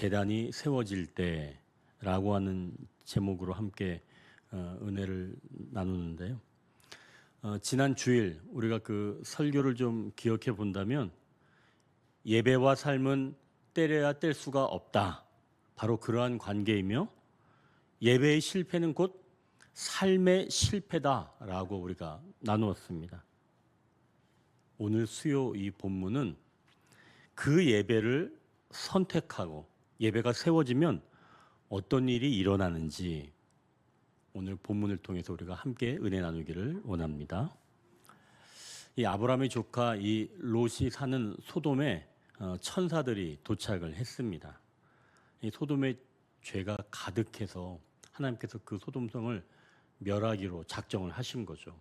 제단이 세워질 때라고 하는 제목으로 함께 은혜를 나누는데요. 지난 주일 우리가 그 설교를 좀 기억해 본다면 예배와 삶은 떼려야 뗄 수가 없다. 바로 그러한 관계이며 예배의 실패는 곧 삶의 실패다라고 우리가 나누었습니다. 오늘 수요 이 본문은 그 예배를 선택하고 예배가 세워지면 어떤 일이 일어나는지 오늘 본문을 통해서 우리가 함께 은혜 나누기를 원합니다. 이 아브라함의 조카 이 롯이 사는 소돔에 천사들이 도착을 했습니다. 이 소돔에 죄가 가득해서 하나님께서 그 소돔성을 멸하기로 작정을 하신 거죠.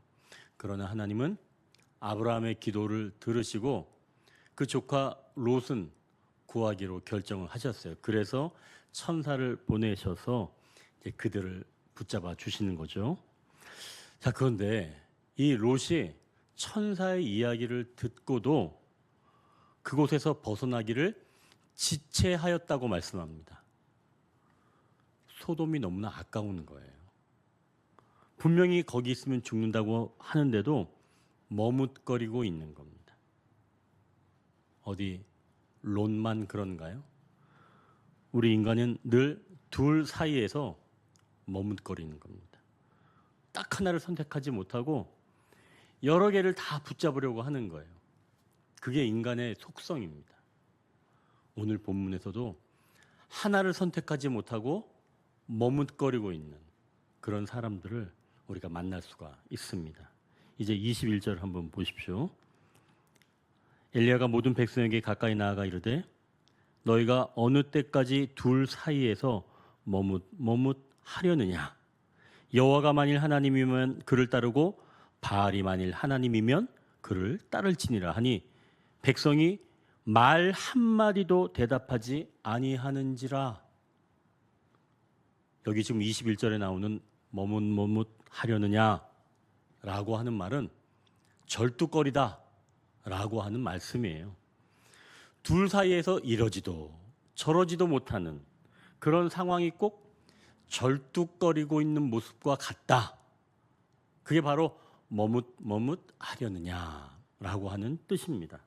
그러나 하나님은 아브라함의 기도를 들으시고 그 조카 롯은 구하기로 결정을 하셨어요. 그래서 천사를 보내셔서 이제 그들을 붙잡아 주시는 거죠. 자, 그런데 이 롯이 천사의 이야기를 듣고도 그곳에서 벗어나기를 지체하였다고 말씀합니다. 소돔이 너무나 아까운 거예요. 분명히 거기 있으면 죽는다고 하는데도 머뭇거리고 있는 겁니다. 어디 롯만 그런가요? 우리 인간은 늘 둘 사이에서 머뭇거리는 겁니다. 딱 하나를 선택하지 못하고 여러 개를 다 붙잡으려고 하는 거예요. 그게 인간의 속성입니다. 오늘 본문에서도 하나를 선택하지 못하고 머뭇거리고 있는 그런 사람들을 우리가 만날 수가 있습니다. 이제 21절 한번 보십시오. 엘리야가 모든 백성에게 가까이 나아가 이르되 너희가 어느 때까지 둘 사이에서 머뭇하려느냐. 여호와가 만일 하나님이면 그를 따르고 바알이 만일 하나님이면 그를 따를지니라 하니 백성이 말 한마디도 대답하지 아니하는지라. 여기 지금 21절에 나오는 머뭇하려느냐 라고 하는 말은 절뚝거리다 라고 하는 말씀이에요. 둘 사이에서 이러지도 저러지도 못하는 그런 상황이 꼭 절뚝거리고 있는 모습과 같다. 그게 바로 머뭇하려느냐라고 하는 뜻입니다.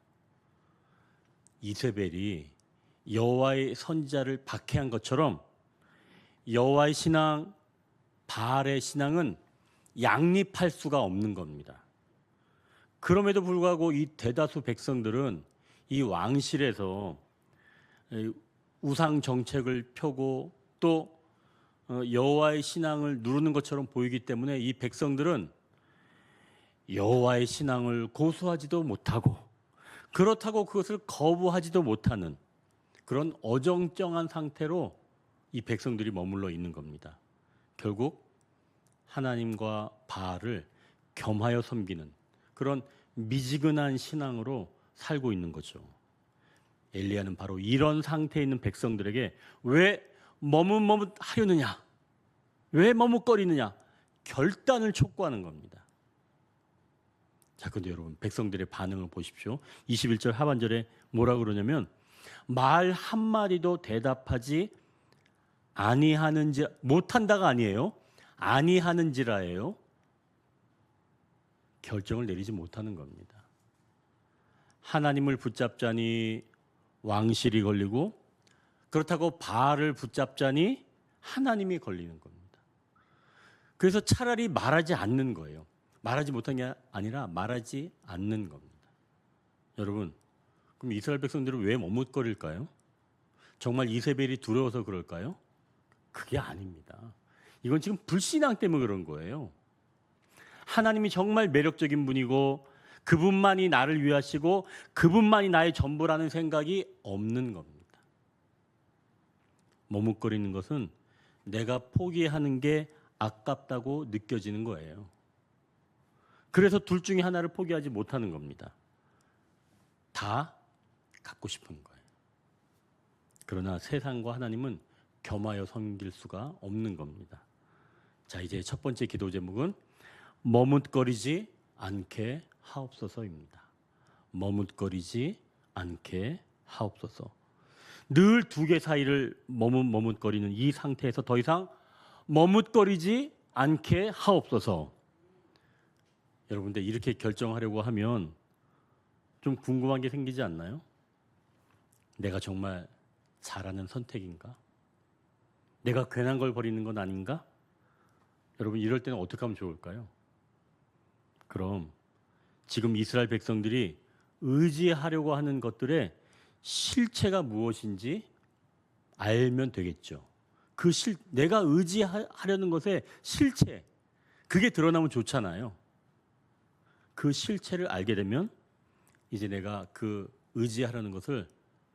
이세벨이 여호와의 선지자를 박해한 것처럼 여호와의 신앙, 바알의 신앙은 양립할 수가 없는 겁니다. 그럼에도 불구하고 이 대다수 백성들은 이 왕실에서 우상 정책을 펴고 또 여호와의 신앙을 누르는 것처럼 보이기 때문에 이 백성들은 여호와의 신앙을 고수하지도 못하고 그렇다고 그것을 거부하지도 못하는 그런 어정쩡한 상태로 이 백성들이 머물러 있는 겁니다. 결국 하나님과 바알을 겸하여 섬기는 그런 미지근한 신앙으로 살고 있는 거죠. 엘리야는 바로 이런 상태에 있는 백성들에게 왜 머뭇하려느냐, 왜 머뭇거리느냐 결단을 촉구하는 겁니다. 자, 그런데 여러분 백성들의 반응을 보십시오. 21절 하반절에 뭐라 그러냐면 말 한마디도 대답하지 아니하는지, 못한다가 아니에요. 아니하는지라예요. 결정을 내리지 못하는 겁니다. 하나님을 붙잡자니 왕실이 걸리고 그렇다고 바알을 붙잡자니 하나님이 걸리는 겁니다. 그래서 차라리 말하지 않는 거예요. 말하지 못한 게 아니라 말하지 않는 겁니다. 여러분, 그럼 이스라엘 백성들은 왜 머뭇거릴까요? 정말 이세벨이 두려워서 그럴까요? 그게 아닙니다. 이건 지금 불신앙 때문에 그런 거예요. 하나님이 정말 매력적인 분이고 그분만이 나를 위하시고 그분만이 나의 전부라는 생각이 없는 겁니다. 머뭇거리는 것은 내가 포기하는 게 아깝다고 느껴지는 거예요. 그래서 둘 중에 하나를 포기하지 못하는 겁니다. 다 갖고 싶은 거예요. 그러나 세상과 하나님은 겸하여 섬길 수가 없는 겁니다. 자, 이제 첫 번째 기도 제목은 머뭇거리지 않게 하옵소서입니다. 머뭇거리지 않게 하옵소서. 늘 두 개 사이를 머뭇거리는 이 상태에서 더 이상 머뭇거리지 않게 하옵소서. 여러분들 이렇게 결정하려고 하면 좀 궁금한 게 생기지 않나요? 내가 정말 잘하는 선택인가? 내가 괜한 걸 버리는 건 아닌가? 여러분 이럴 때는 어떻게 하면 좋을까요? 그럼 지금 이스라엘 백성들이 의지하려고 하는 것들의 실체가 무엇인지 알면 되겠죠. 내가 의지하려는 것의 실체, 그게 드러나면 좋잖아요. 그 실체를 알게 되면 이제 내가 그 의지하려는 것을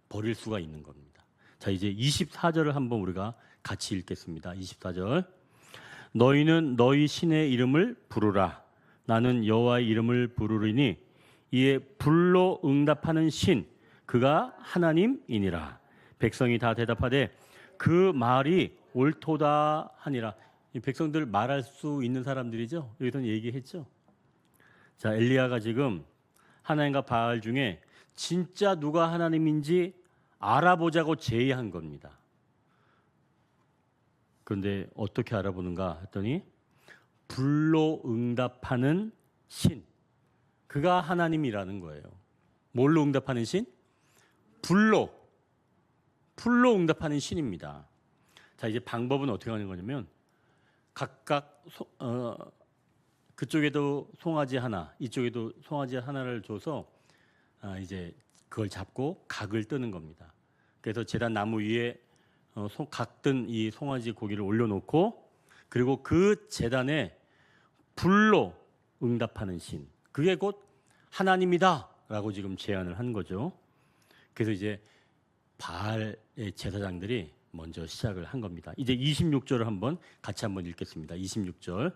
버릴 수가 있는 겁니다. 자, 이제 24절을 한번 우리가 같이 읽겠습니다. 24절. 너희는 너희 신의 이름을 부르라. 나는 여호와의 이름을 부르리니 이에 불로 응답하는 신 그가 하나님이니라. 백성이 다 대답하되 그 말이 옳도다 하니라. 이 백성들 말할 수 있는 사람들이죠. 여기서는 얘기했죠. 자, 엘리야가 지금 하나님과 바알 중에 진짜 누가 하나님인지 알아보자고 제의한 겁니다. 그런데 어떻게 알아보는가 했더니 불로 응답하는 신, 그가 하나님이라는 거예요. 뭘로 응답하는 신? 불로 응답하는 신입니다. 자, 이제 방법은 어떻게 하는 거냐면 각각 그쪽에도 송아지 하나, 이쪽에도 송아지 하나를 줘서 이제 그걸 잡고 각을 뜨는 겁니다. 그래서 제단 나무 위에 각 뜬 이 송아지 고기를 올려놓고 그리고 그 제단에 불로 응답하는 신, 그게 곧 하나님이다라고 지금 제안을 한 거죠. 그래서 이제 바알의 제사장들이 먼저 시작을 한 겁니다. 이제 26절을 같이 한번 읽겠습니다. 26절.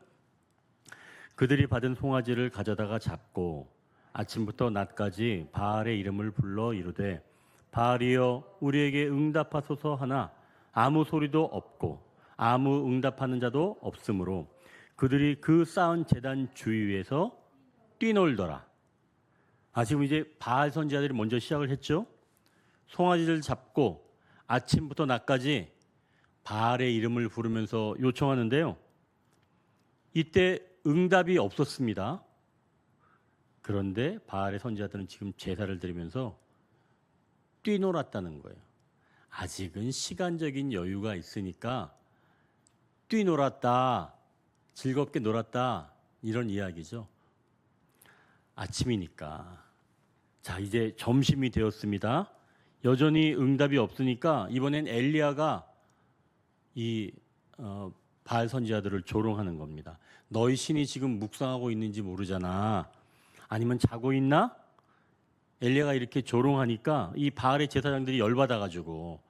그들이 받은 송아지를 가져다가 잡고 아침부터 낮까지 바알의 이름을 불러 이르되 바알이여 우리에게 응답하소서 하나 아무 소리도 없고 아무 응답하는 자도 없으므로 그들이 그 쌓은 제단 주위에서 뛰놀더라. 지금 이제 바알 선지자들이 먼저 시작을 했죠. 송아지를 잡고 아침부터 낮까지 바알의 이름을 부르면서 요청하는데요. 이때 응답이 없었습니다. 그런데 바알의 선지자들은 지금 제사를 드리면서 뛰놀았다는 거예요. 아직은 시간적인 여유가 있으니까 뛰놀았다, 즐겁게 놀았다, 이런 이야기죠. 아침이니까. 자, 이제 점심이 되었습니다. 여전히 응답이 없으니까 이번엔 엘리야가 이 바알 선지자들을 조롱하는 겁니다. 너희 신이 지금 묵상하고 있는지 모르잖아. 아니면 자고 있나? 엘리야가 이렇게 조롱하니까 이 바알의 제사장들이 열받아가지고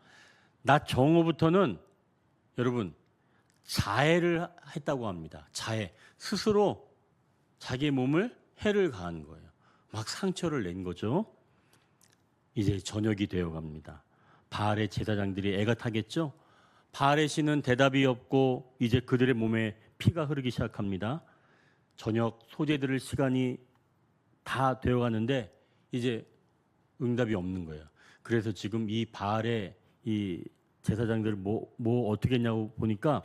낮 정오부터는 여러분 자해를 했다고 합니다. 자해. 스스로 자기의 몸을 해를 가한 거예요. 막 상처를 낸 거죠. 이제 저녁이 되어갑니다. 바알의 제사장들이 애가 타겠죠. 바알의 신은 대답이 없고 이제 그들의 몸에 피가 흐르기 시작합니다. 저녁 소재 들을 시간이 다 되어가는데 이제 응답이 없는 거예요. 그래서 지금 이 바알의 이 제사장들 뭐 어떻게 했냐고 보니까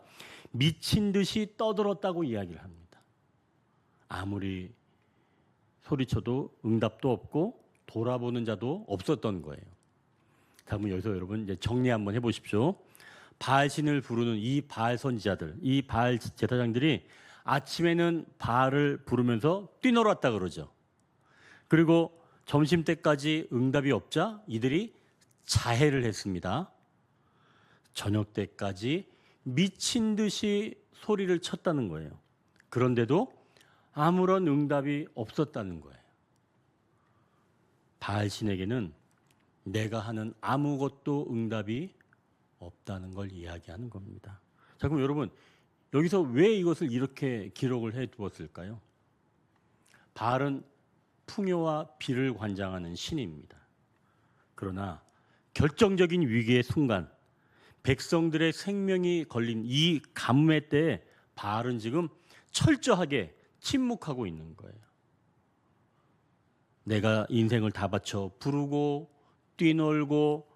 미친 듯이 떠들었다고 이야기를 합니다. 아무리 소리쳐도 응답도 없고 돌아보는 자도 없었던 거예요. 자, 그럼 여기서 여러분 이제 정리 한번 해보십시오. 바알 신을 부르는 이 바알 선지자들, 이 바알 제사장들이 아침에는 바알을 부르면서 뛰놀았다 그러죠. 그리고 점심 때까지 응답이 없자 이들이 자해를 했습니다. 저녁 때까지 미친 듯이 소리를 쳤다는 거예요. 그런데도 아무런 응답이 없었다는 거예요. 바알 신에게는 내가 하는 아무것도 응답이 없다는 걸 이야기하는 겁니다. 자, 그럼 여러분 여기서 왜 이것을 이렇게 기록을 해 두었을까요? 바알은 풍요와 비를 관장하는 신입니다. 그러나 결정적인 위기의 순간 백성들의 생명이 걸린 이 가뭄의 때에 바알은 지금 철저하게 침묵하고 있는 거예요. 내가 인생을 다 바쳐 부르고 뛰놀고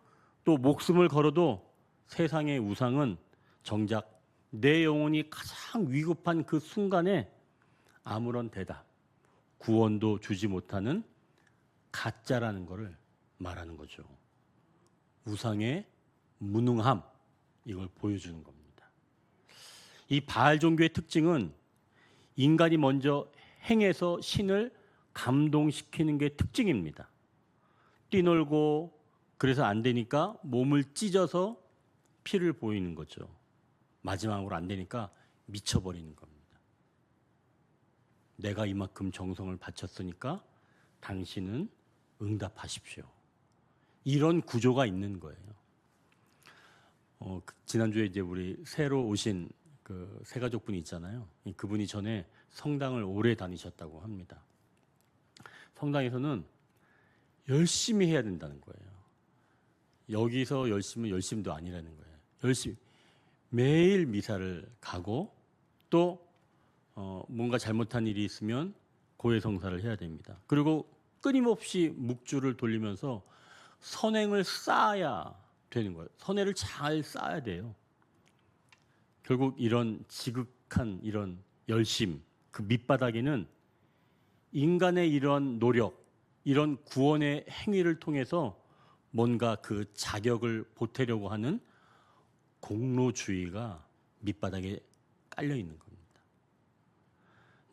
또 목숨을 걸어도 세상의 우상은 정작 내 영혼이 가장 위급한 그 순간에 아무런 대답, 구원도 주지 못하는 가짜라는 것을 말하는 거죠. 우상의 무능함, 이걸 보여주는 겁니다. 이 바알 종교의 특징은 인간이 먼저 행해서 신을 감동시키는 게 특징입니다. 뛰놀고 그래서 안 되니까 몸을 찢어서 피를 보이는 거죠. 마지막으로 안 되니까 미쳐버리는 겁니다. 내가 이만큼 정성을 바쳤으니까 당신은 응답하십시오. 이런 구조가 있는 거예요. 지난주에 이제 우리 새로 오신 그 새가족분이 있잖아요. 그분이 전에 성당을 오래 다니셨다고 합니다. 성당에서는 열심히 해야 된다는 거예요. 여기서 열심도 아니라는 거예요. 열심히 매일 미사를 가고 또 뭔가 잘못한 일이 있으면 고해성사를 해야 됩니다. 그리고 끊임없이 묵주를 돌리면서 선행을 쌓아야 되는 거예요. 선행을 잘 쌓아야 돼요. 결국 이런 지극한 이런 열심, 그 밑바닥에는 인간의 이런 노력, 이런 구원의 행위를 통해서 뭔가 그 자격을 보태려고 하는 공로주의가 밑바닥에 깔려 있는 겁니다.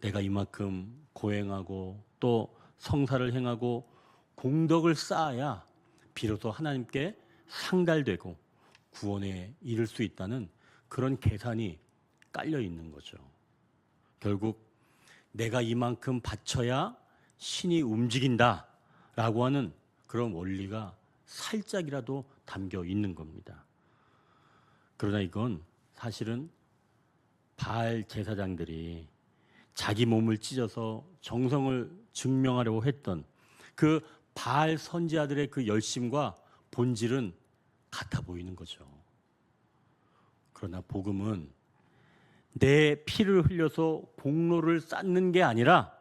내가 이만큼 고행하고 또 성사를 행하고 공덕을 쌓아야 비로소 하나님께 상달되고 구원에 이를 수 있다는 그런 계산이 깔려 있는 거죠. 결국 내가 이만큼 바쳐야 신이 움직인다라고 하는 그런 원리가 살짝이라도 담겨 있는 겁니다. 그러나 이건 사실은 바알 제사장들이 자기 몸을 찢어서 정성을 증명하려고 했던 그 바알 선지자들의 그 열심과 본질은 같아 보이는 거죠. 그러나 복음은 내 피를 흘려서 공로를 쌓는 게 아니라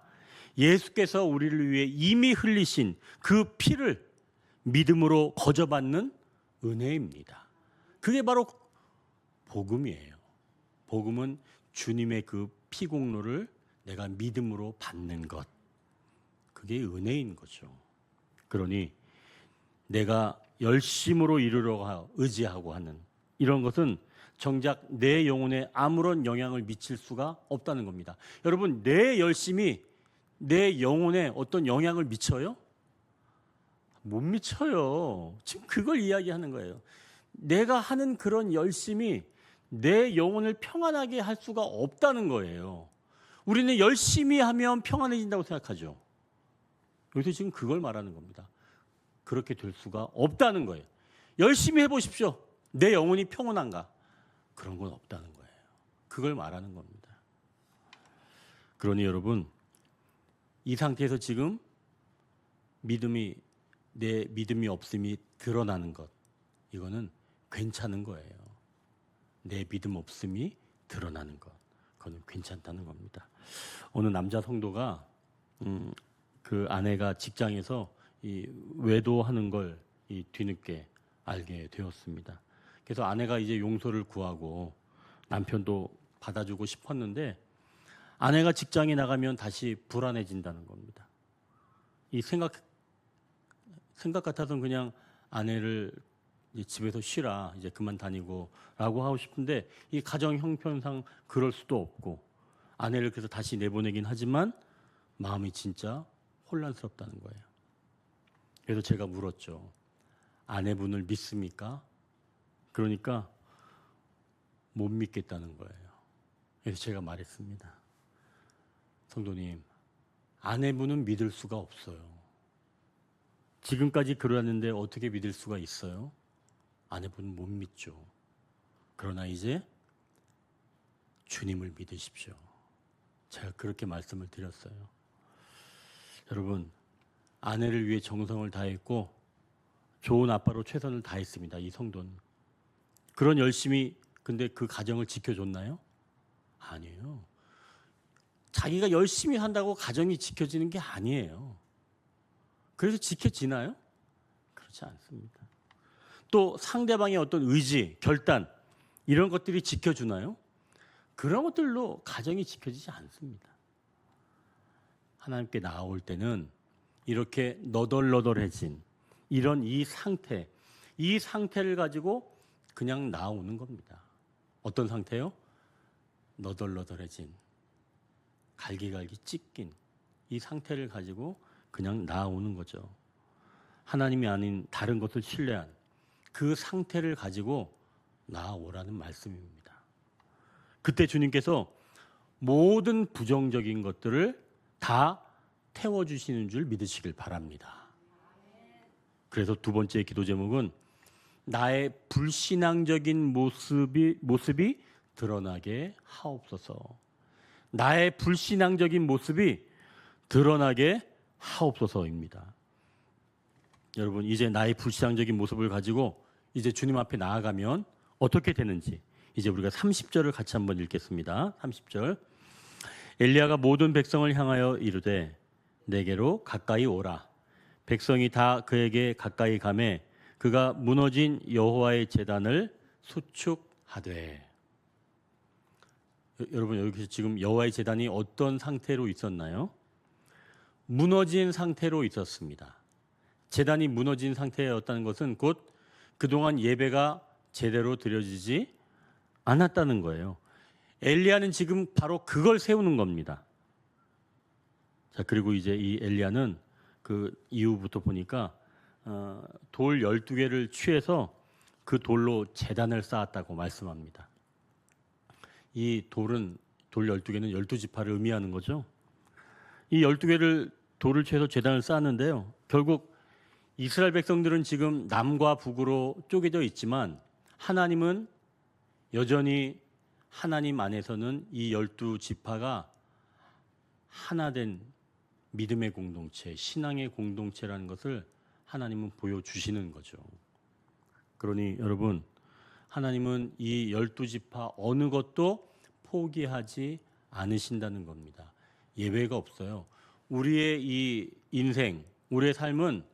예수께서 우리를 위해 이미 흘리신 그 피를 믿음으로 거저받는 은혜입니다. 그게 바로 복음이에요. 복음은 주님의 그 피공로를 내가 믿음으로 받는 것. 그게 은혜인 거죠. 그러니 내가 열심으로 이루려고 의지하고 하는 이런 것은 정작 내 영혼에 아무런 영향을 미칠 수가 없다는 겁니다. 여러분, 내 열심이 내 영혼에 어떤 영향을 미쳐요? 못 미쳐요. 지금 그걸 이야기하는 거예요. 내가 하는 그런 열심이 내 영혼을 평안하게 할 수가 없다는 거예요. 우리는 열심히 하면 평안해진다고 생각하죠. 여기서 지금 그걸 말하는 겁니다. 그렇게 될 수가 없다는 거예요. 열심히 해보십시오. 내 영혼이 평온한가? 그런 건 없다는 거예요. 그걸 말하는 겁니다. 그러니 여러분, 이 상태에서 지금 내 믿음이 없음이 드러나는 것, 이거는 괜찮은 거예요. 내 믿음 없음이 드러나는 것, 그거는 괜찮다는 겁니다. 어느 남자 성도가 그 아내가 직장에서 이 외도하는 걸 이 뒤늦게 알게 되었습니다. 그래서 아내가 이제 용서를 구하고 남편도 받아주고 싶었는데 아내가 직장에 나가면 다시 불안해진다는 겁니다. 이 생각 같아서는 그냥 아내를 이제 집에서 쉬라, 이제 그만 다니고라고 하고 싶은데 이 가정 형편상 그럴 수도 없고 아내를 그래서 다시 내보내긴 하지만 마음이 진짜 혼란스럽다는 거예요. 그래서 제가 물었죠. 아내분을 믿습니까? 그러니까 못 믿겠다는 거예요. 그래서 제가 말했습니다. 성도님, 아내분은 믿을 수가 없어요. 지금까지 그러는데 어떻게 믿을 수가 있어요? 아내분은 못 믿죠. 그러나 이제 주님을 믿으십시오. 제가 그렇게 말씀을 드렸어요. 여러분, 아내를 위해 정성을 다했고 좋은 아빠로 최선을 다했습니다. 이 성도는. 그런 열심히 근데 그 가정을 지켜줬나요? 아니에요. 자기가 열심히 한다고 가정이 지켜지는 게 아니에요. 그래서 지켜지나요? 그렇지 않습니다. 또 상대방의 어떤 의지, 결단 이런 것들이 지켜주나요? 그런 것들로 가정이 지켜지지 않습니다. 하나님께 나아올 때는 이렇게 너덜너덜해진 이런 이 상태를 가지고 그냥 나오는 겁니다. 어떤 상태요? 너덜너덜해진, 갈기갈기 찢긴 이 상태를 가지고 그냥 나오는 거죠. 하나님이 아닌 다른 것을 신뢰한 그 상태를 가지고 나오라는 말씀입니다. 그때 주님께서 모든 부정적인 것들을 다 태워주시는 줄 믿으시길 바랍니다. 그래서 두 번째 기도 제목은 나의 불신앙적인 모습이 드러나게 하옵소서. 나의 불신앙적인 모습이 드러나게 하옵소서입니다. 여러분, 이제 나의 불신앙적인 모습을 가지고 이제 주님 앞에 나아가면 어떻게 되는지 이제 우리가 30절을 같이 한번 읽겠습니다. 30절. 엘리야가 모든 백성을 향하여 이르되 내게로 가까이 오라. 백성이 다 그에게 가까이 가매 그가 무너진 여호와의 제단을 수축하되. 여러분, 여기서 지금 여호와의 제단이 어떤 상태로 있었나요? 무너진 상태로 있었습니다. 제단이 무너진 상태였다는 것은 곧 그동안 예배가 제대로 드려지지 않았다는 거예요. 엘리야는 지금 바로 그걸 세우는 겁니다. 자, 그리고 이제 이 엘리야는 그 이후부터 보니까 돌 12개를 취해서 그 돌로 제단을 쌓았다고 말씀합니다. 이 돌은 돌 12개는 12지파를 의미하는 거죠. 이 12개를 돌을 취해서 제단을 쌓았는데요. 결국 이스라엘 백성들은 지금 남과 북으로 쪼개져 있지만 하나님은 여전히 하나님 안에서는 이 12지파가 하나된 믿음의 공동체, 신앙의 공동체라는 것을 하나님은 보여주시는 거죠. 그러니 여러분, 하나님은 이 12지파 어느 것도 포기하지 않으신다는 겁니다. 예외가 없어요. 우리의 이 인생, 우리의 삶은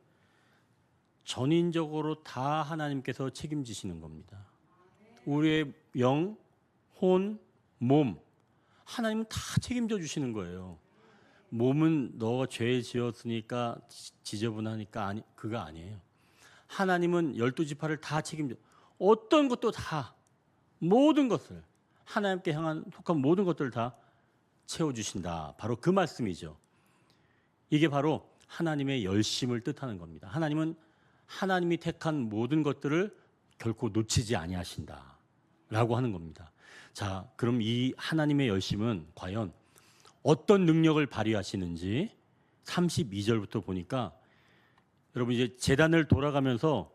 전인적으로 다 하나님께서 책임지시는 겁니다. 우리의 영, 혼, 몸, 하나님은 다 책임져 주시는 거예요. 몸은 너가 죄 지었으니까 지저분하니까 그거 아니에요. 하나님은 12지파를 다 책임져. 어떤 것도 다, 모든 것을 하나님께 향한 속한 모든 것들을 다 채워주신다. 바로 그 말씀이죠. 이게 바로 하나님의 열심을 뜻하는 겁니다. 하나님은 하나님이 택한 모든 것들을 결코 놓치지 아니하신다 라고 하는 겁니다. 자, 그럼 이 하나님의 열심은 과연 어떤 능력을 발휘하시는지 32절부터 보니까 여러분, 이제 제단을 돌아가면서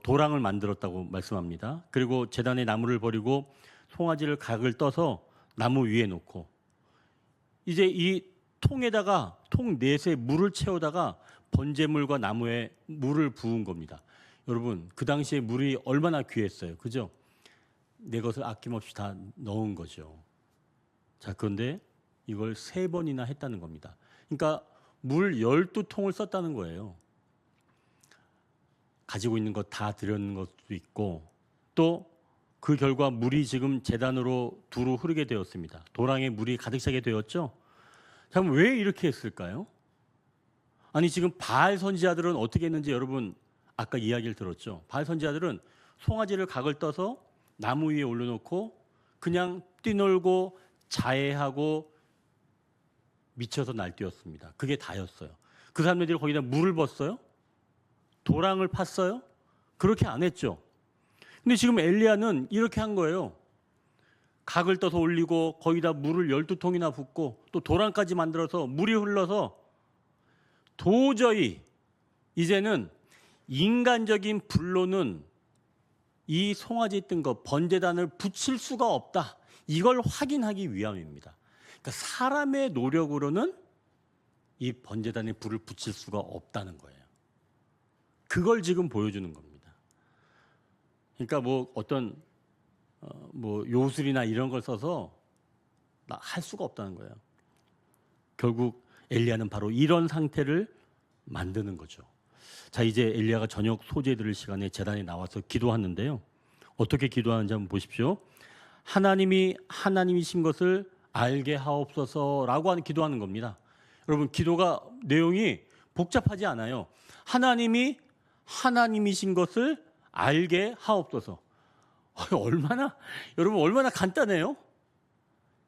도랑을 만들었다고 말씀합니다. 그리고 제단에 나무를 버리고 송아지를 각을 떠서 나무 위에 놓고 이제 이 통에다가 통 넷에 물을 채우다가 번제물과 나무에 물을 부은 겁니다. 여러분, 그 당시에 물이 얼마나 귀했어요. 그죠? 내 것을 아낌없이 다 넣은 거죠. 자, 그런데 이걸 3번이나 했다는 겁니다. 그러니까 물 12통을 썼다는 거예요. 가지고 있는 것 다 드렸는 것도 있고 또 그 결과 물이 지금 제단으로 두루 흐르게 되었습니다. 도랑에 물이 가득 차게 되었죠. 자, 그럼 왜 이렇게 했을까요? 아니, 지금 바알 선지자들은 어떻게 했는지 여러분 아까 이야기를 들었죠. 바알 선지자들은 송아지를 각을 떠서 나무 위에 올려놓고 그냥 뛰놀고 자해하고 미쳐서 날뛰었습니다. 그게 다였어요. 그 사람들이 거기다 물을 붓어요? 도랑을 팠어요? 그렇게 안 했죠. 근데 지금 엘리야는 이렇게 한 거예요. 각을 떠서 올리고 거기다 물을 12통이나 붓고 또 도랑까지 만들어서 물이 흘러서 도저히 이제는 인간적인 불로는 이 송아지 뜬 거 번제단을 붙일 수가 없다. 이걸 확인하기 위함입니다. 그러니까 사람의 노력으로는 이 번제단에 불을 붙일 수가 없다는 거예요. 그걸 지금 보여주는 겁니다. 그러니까 뭐 어떤 뭐 요술이나 이런 걸 써서 할 수가 없다는 거예요. 결국 엘리야는 바로 이런 상태를 만드는 거죠. 자, 이제 엘리야가 저녁 소재 들을 시간에 제단에 나와서 기도하는데요. 어떻게 기도하는지 한번 보십시오. 하나님이 하나님이신 것을 알게 하옵소서라고 하는 기도하는 겁니다. 여러분, 기도가 내용이 복잡하지 않아요. 하나님이 하나님이신 것을 알게 하옵소서. 여러분 얼마나 간단해요?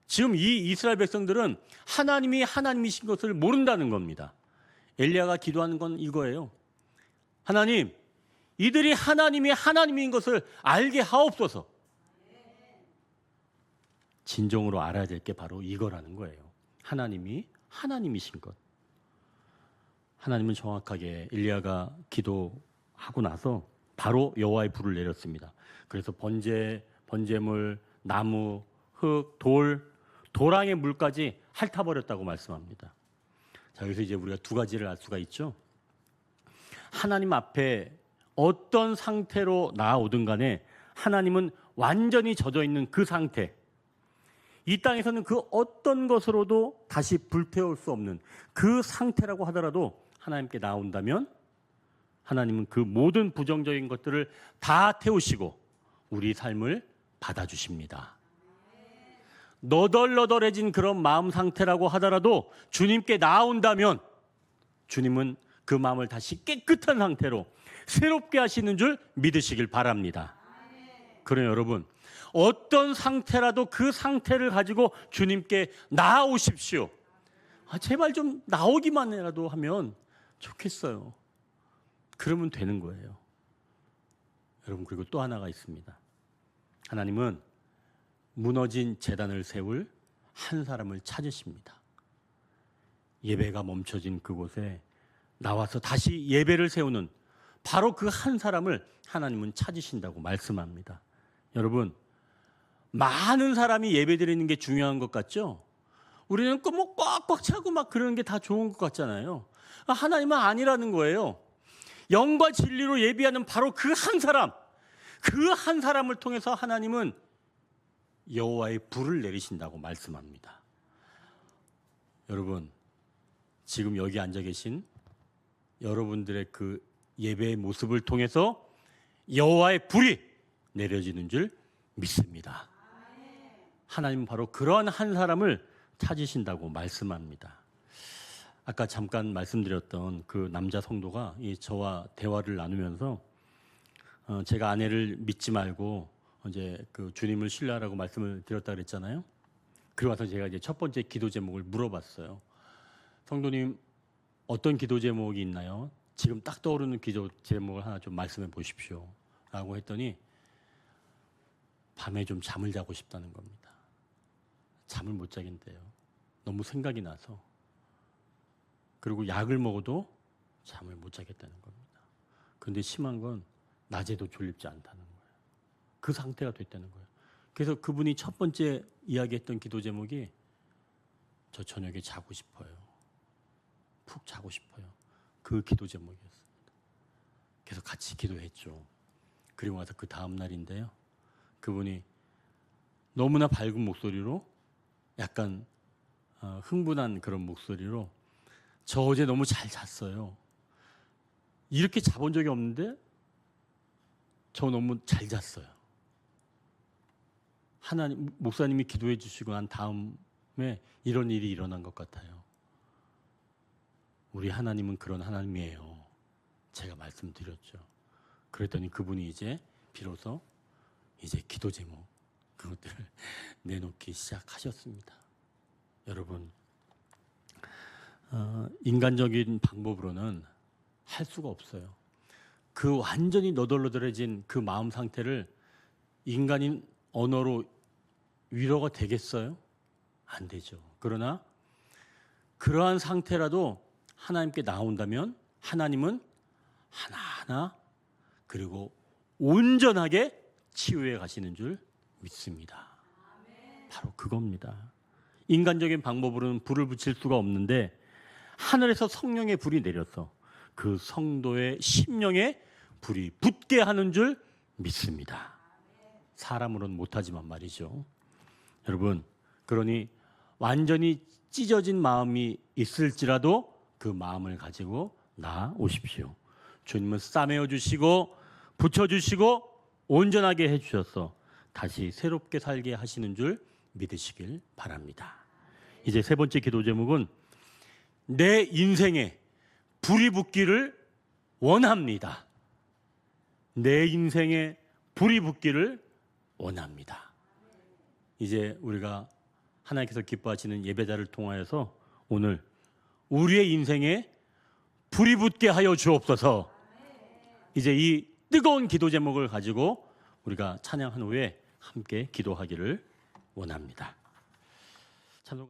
지금 이 이스라엘 백성들은 하나님이 하나님이신 것을 모른다는 겁니다. 엘리야가 기도하는 건 이거예요. 하나님, 이들이 하나님이 하나님인 것을 알게 하옵소서. 진정으로 알아야 될 게 바로 이거라는 거예요. 하나님이 하나님이신 것. 하나님은 정확하게 엘리야가 기도하고 나서 바로 여호와의 불을 내렸습니다. 그래서 번제물, 나무, 흙, 도랑의 물까지 핥아버렸다고 말씀합니다. 자, 여기서 이제 우리가 두 가지를 알 수가 있죠. 하나님 앞에 어떤 상태로 나아오든 간에 하나님은 완전히 젖어 있는 그 상태, 이 땅에서는 그 어떤 것으로도 다시 불태울 수 없는 그 상태라고 하더라도 하나님께 나온다면 하나님은 그 모든 부정적인 것들을 다 태우시고 우리 삶을 받아주십니다. 너덜너덜해진 그런 마음 상태라고 하더라도 주님께 나온다면 주님은 그 마음을 다시 깨끗한 상태로 새롭게 하시는 줄 믿으시길 바랍니다. 그러나 여러분, 어떤 상태라도 그 상태를 가지고 주님께 나아오십시오. 제발 좀 나오기만이라도 하면 좋겠어요. 그러면 되는 거예요. 여러분, 그리고 또 하나가 있습니다. 하나님은 무너진 제단을 세울 한 사람을 찾으십니다. 예배가 멈춰진 그곳에 나와서 다시 예배를 세우는 바로 그 한 사람을 하나님은 찾으신다고 말씀합니다. 여러분, 많은 사람이 예배 드리는 게 중요한 것 같죠? 우리는 뭐 꽉꽉 차고 막 그러는 게 다 좋은 것 같잖아요. 하나님은 아니라는 거예요. 영과 진리로 예배하는 바로 그 한 사람, 그 한 사람을 통해서 하나님은 여호와의 불을 내리신다고 말씀합니다. 여러분, 지금 여기 앉아 계신 여러분들의 그 예배의 모습을 통해서 여호와의 불이 내려지는 줄 믿습니다. 하나님은 바로 그러한 한 사람을 찾으신다고 말씀합니다. 아까 잠깐 말씀드렸던 그 남자 성도가 저와 대화를 나누면서 제가 아내를 믿지 말고 이제 그 주님을 신뢰하라고 말씀을 드렸다 그랬잖아요. 그리고 와서 제가 이제 첫 번째 기도 제목을 물어봤어요. 성도님, 어떤 기도 제목이 있나요? 지금 딱 떠오르는 기도 제목을 하나 좀 말씀해 보십시오. 라고 했더니 밤에 좀 잠을 자고 싶다는 겁니다. 잠을 못 자겠대요. 너무 생각이 나서. 그리고 약을 먹어도 잠을 못 자겠다는 겁니다. 그런데 심한 건 낮에도 졸립지 않다는 거예요. 그 상태가 됐다는 거예요. 그래서 그분이 첫 번째 이야기했던 기도 제목이 저 저녁에 자고 싶어요. 푹 자고 싶어요. 그 기도 제목이었습니다. 그래서 같이 기도했죠. 그리고 와서 그 다음 날인데요. 그분이 너무나 밝은 목소리로 약간 흥분한 그런 목소리로 저 어제 너무 잘 잤어요. 이렇게 자본 적이 없는데 저 너무 잘 잤어요. 하나님, 목사님이 기도해 주시고 난 다음에 이런 일이 일어난 것 같아요. 우리 하나님은 그런 하나님이에요. 제가 말씀드렸죠. 그랬더니 그분이 이제 비로소 이제 기도 제목 그것들을 내놓기 시작하셨습니다. 여러분, 인간적인 방법으로는 할 수가 없어요. 그 완전히 너덜너덜해진 그 마음 상태를 인간인 언어로 위로가 되겠어요? 안 되죠. 그러나 그러한 상태라도 하나님께 나온다면 하나님은 하나하나 그리고 온전하게 치유해 가시는 줄 믿습니다. 바로 그겁니다. 인간적인 방법으로는 불을 붙일 수가 없는데 하늘에서 성령의 불이 내려서 그 성도의 심령에 불이 붙게 하는 줄 믿습니다. 사람으로는 못하지만 말이죠. 여러분, 그러니 완전히 찢어진 마음이 있을지라도 그 마음을 가지고 나오십시오. 주님은 싸매어 주시고 붙여 주시고 온전하게 해 주셔서 다시 새롭게 살게 하시는 줄 믿으시길 바랍니다. 이제 세 번째 기도 제목은 내 인생에 불이 붙기를 원합니다. 내 인생에 불이 붙기를 원합니다. 이제 우리가 하나님께서 기뻐하시는 예배자를 통하여서 오늘 우리의 인생에 불이 붙게 하여 주옵소서. 이제 이 뜨거운 기도 제목을 가지고 우리가 찬양한 후에 함께 기도하기를 원합니다.